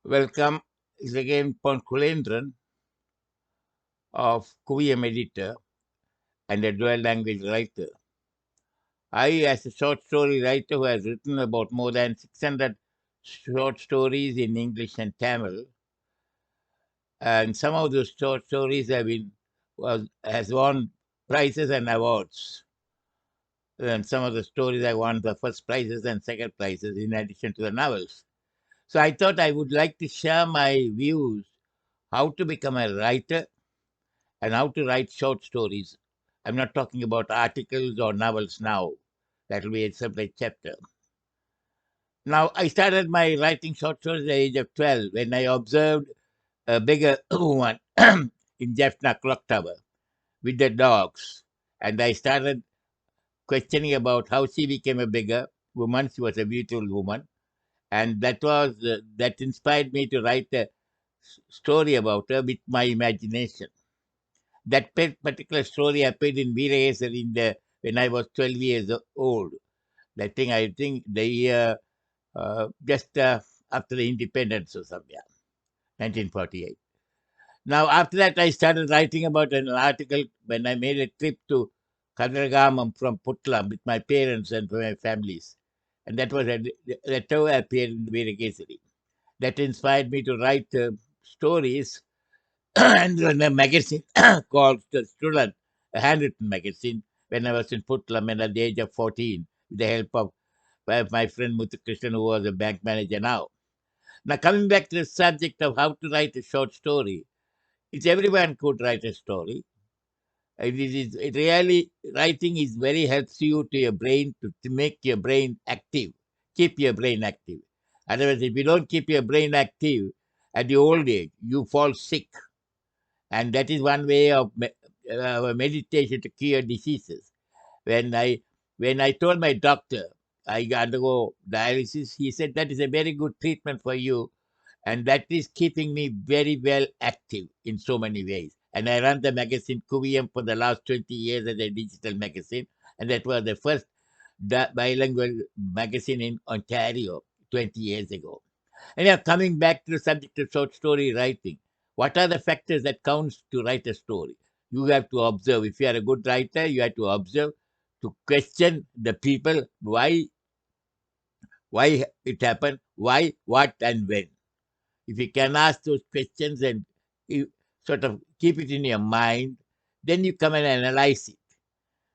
Welcome is again Pon Kulendran of Kuviyam editor and a dual language writer. I, as a short story writer who has written about more than 600 short stories in English and Tamil, and some of those short stories has won prizes and awards. And some of the stories I won the first prizes and second prizes in addition to the novels. So I thought I would like to share my views how to become a writer and how to write short stories. I'm not talking about articles or novels now. That will be a separate chapter. Now, I started my writing short stories at the age of 12 when I observed a bigger woman in Jaffna Clock Tower with the dogs. And I started questioning about how she became a bigger woman. She was a beautiful woman. And that inspired me to write a story about her with my imagination. That particular story appeared in Veerasar when I was 12 years old. I think the year just after the independence or something, 1948. Now, after that, I started writing about an article when I made a trip to Kadragamam from Putlam with my parents and my families. And that was a letter appeared in Veerasari. That inspired me to write stories and in a magazine called The Student, a handwritten magazine, when I was in Putlam and at the age of 14, with the help of my friend Muthukrishnan, who was a bank manager now. Now, coming back to the subject of how to write a short story, it's everyone could write a story. It really, writing is very helps you to your brain to make your brain active, keep your brain active. Otherwise, if you don't keep your brain active at your old age, you fall sick. And that is one way of meditation to cure diseases. When I when I told my doctor I undergo dialysis, he said that is a very good treatment for you, and that is keeping me very well active in so many ways. And I run the magazine Kuviyam for the last 20 years as a digital magazine, and that was the first bilingual magazine in Ontario 20 years ago. And now coming back to the subject of short story writing, what are the factors that counts to write a story? You have to observe. If you are a good writer, you have to observe, to question the people, why it happened, why, what, and when. If you can ask those questions and you sort of keep it in your mind, then you come and analyze it.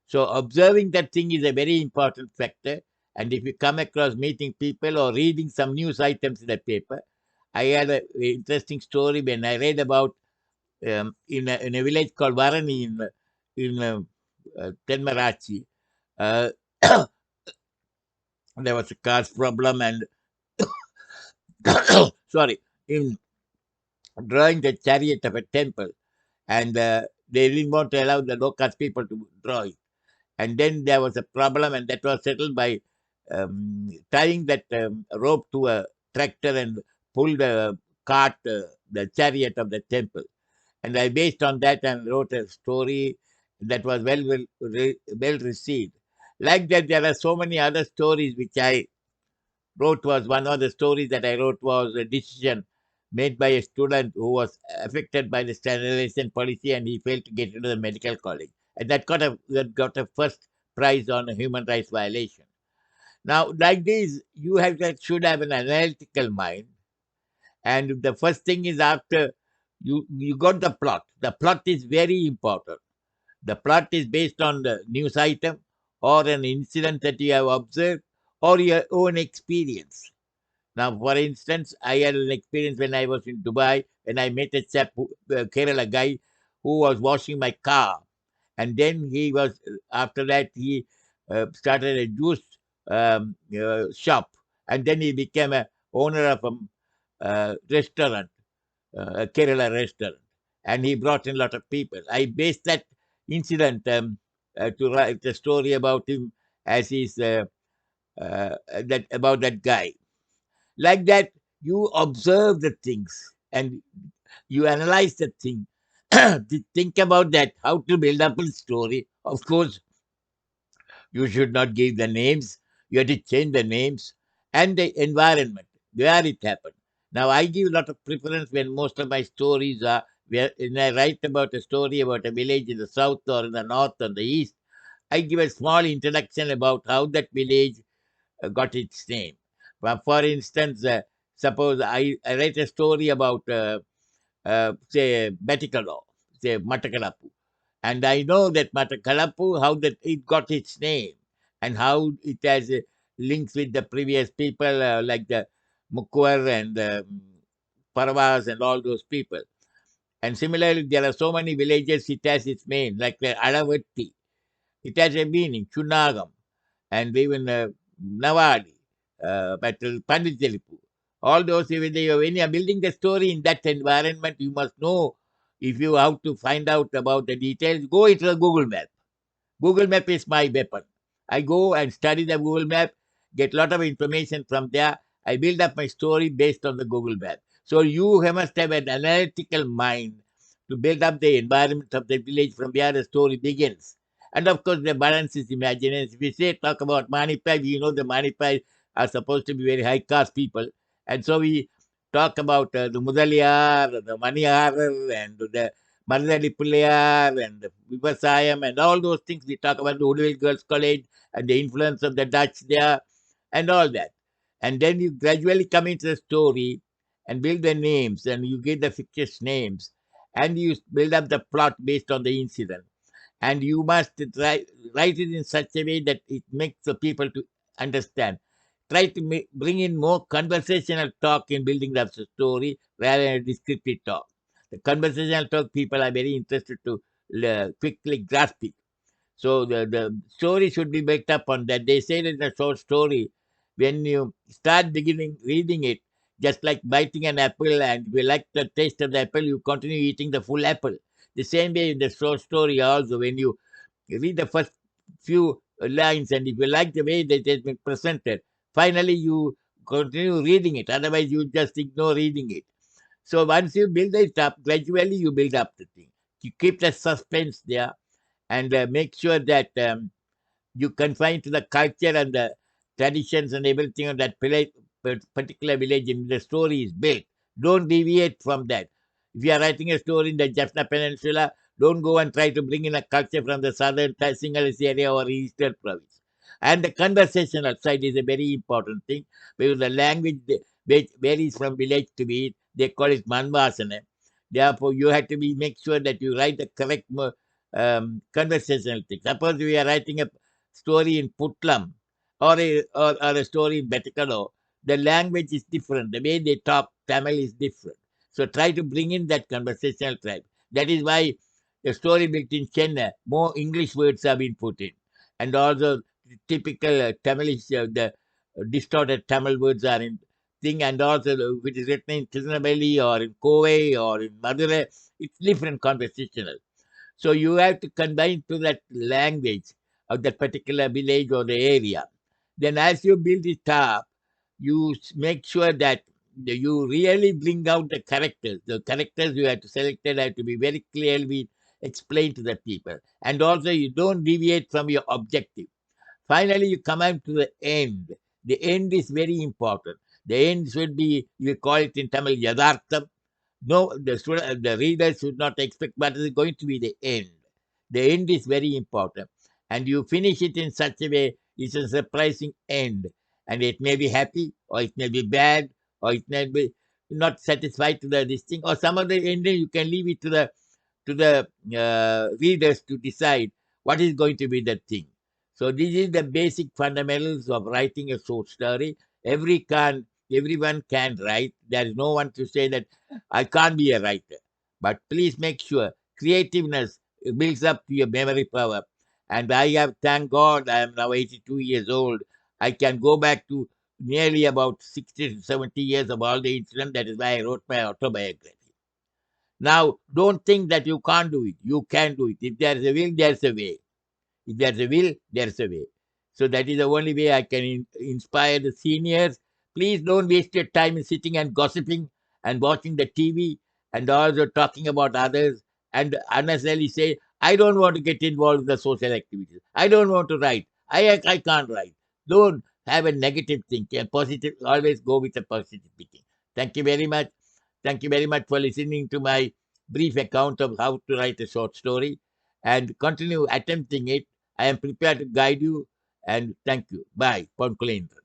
So observing that thing is a very important factor. And if you come across meeting people or reading some news items in the paper, I had an interesting story when I read about in a village called Varani in Tenmarachi. Uh, there was a car's problem, and sorry, in drawing the chariot of a temple, and they didn't want to allow the local people to draw it. And then there was a problem, and that was settled by tying that rope to a tractor and pull the cart, the chariot of the temple. And I based on that and wrote a story that was well received. Like that, there are so many other stories which I wrote. Was one of the stories that I wrote was a decision made by a student who was affected by the standardization policy, and he failed to get into the medical college, and that got a first prize on a human rights violation. Now, like this, should have an analytical mind, and the first thing is after you got the plot. The plot is very important. The plot is based on the news item or an incident that you have observed or your own experience. Now, for instance, I had an experience when I was in Dubai, when I met a Kerala guy who was washing my car. And then after that, he started a juice shop. And then he became a owner of a restaurant, a Kerala restaurant. And he brought in a lot of people. I based that incident to write a story about him as about that guy. Like that, you observe the things and you analyze the thing. To think about that, how to build up a story. Of course, you should not give the names. You have to change the names and the environment where it happened. Now, I give a lot of preference when most of my stories are, when I write about a story about a village in the south or in the north or the east, I give a small introduction about how that village got its name. For instance, suppose I write a story about, say, Betikalo, say, Matakalapu. And I know that Matakalapu, how that it got its name and how it has links with the previous people like the Mukwar and Paravas and all those people. And similarly, there are so many villages it has its name, like the Alavatti. It has a meaning, Chunagam, and even Navadi, but Panditelipu. All those, when you are building the story in that environment, you must know if you have to find out about the details, go into the Google Map. Google Map is my weapon. I go and study the Google Map, get a lot of information from there. I build up my story based on the Google Map. So you must have an analytical mind to build up the environment of the village from where the story begins. And of course, the balance is imagination. If we say talk about Manipai, we know the Manipai are supposed to be very high caste people. And so we talk about the Mudaliyar, the Maniyar, and the Maradali Pullayar and Vivasayam and all those things. We talk about the Woodville Girls College and the influence of the Dutch there and all that. And then you gradually come into the story and build the names and you give the fictitious names and you build up the plot based on the incident. And you must write it in such a way that it makes the people to understand. Try to bring in more conversational talk in building up the story rather than descriptive talk. The conversational talk people are very interested to quickly grasp it. So the story should be built up on that. They say that in a short story, when you start beginning reading it, just like biting an apple, and if you like the taste of the apple, you continue eating the full apple. The same way in the short story also, when you read the first few lines, and if you like the way that it has been presented, finally you continue reading it. Otherwise, you just ignore reading it. So once you build it up, gradually you build up the thing. You keep the suspense there and make sure that you confine to the culture and the traditions and everything of that particular village in the story is built. Don't deviate from that. If you are writing a story in the Jaffna Peninsula, don't go and try to bring in a culture from the southern Sinhalese area or eastern province. And the conversational side is a very important thing because the language varies from village to village. They call it manvasana. Therefore, you have to make sure that you write the correct conversational thing. Suppose we are writing a story in Putlam or a story in Betikado, the language is different. The way they talk Tamil is different. So try to bring in that conversational type. That is why the story built in Chennai, more English words have been put in. And also typical Tamilish, the distorted Tamil words are in thing, and also which is written in Tirunelveli or in Kovai or in Madurai, it's different conversational. So you have to convey to that language of that particular village or the area. Then as you build it up, you make sure that you really bring out the characters. The characters you have to select have to be very clearly explained to the people. And also you don't deviate from your objective. Finally, you come out to the end. The end is very important. The end should be, you call it in Tamil, Yadhartham. No, the reader should not expect what is going to be the end. The end is very important. And you finish it in such a way, it's a surprising end. And it may be happy, or it may be bad, or it may be not satisfied to this thing, or some of the ending you can leave it to the readers to decide what is going to be the thing. So this is the basic fundamentals of writing a short story. Everyone can write. There is no one to say that I can't be a writer. But please make sure creativeness builds up to your memory power. And I have, thank God, I am now 82 years old. I can go back to nearly about 60 to 70 years of all the incidents. That is why I wrote my autobiography. Now, don't think that you can't do it. You can do it. If there is a will, there's a way. If there's a will, there's a way. So that is the only way I can inspire the seniors. Please don't waste your time in sitting and gossiping and watching the TV and also talking about others and unnecessarily say, I don't want to get involved in the social activities. I don't want to write. I can't write. Don't have a negative thinking. Positive, always go with a positive thinking. Thank you very much. Thank you very much for listening to my brief account of how to write a short story, and continue attempting it. I am prepared to guide you, and thank you. Bye. Pon Kulendra.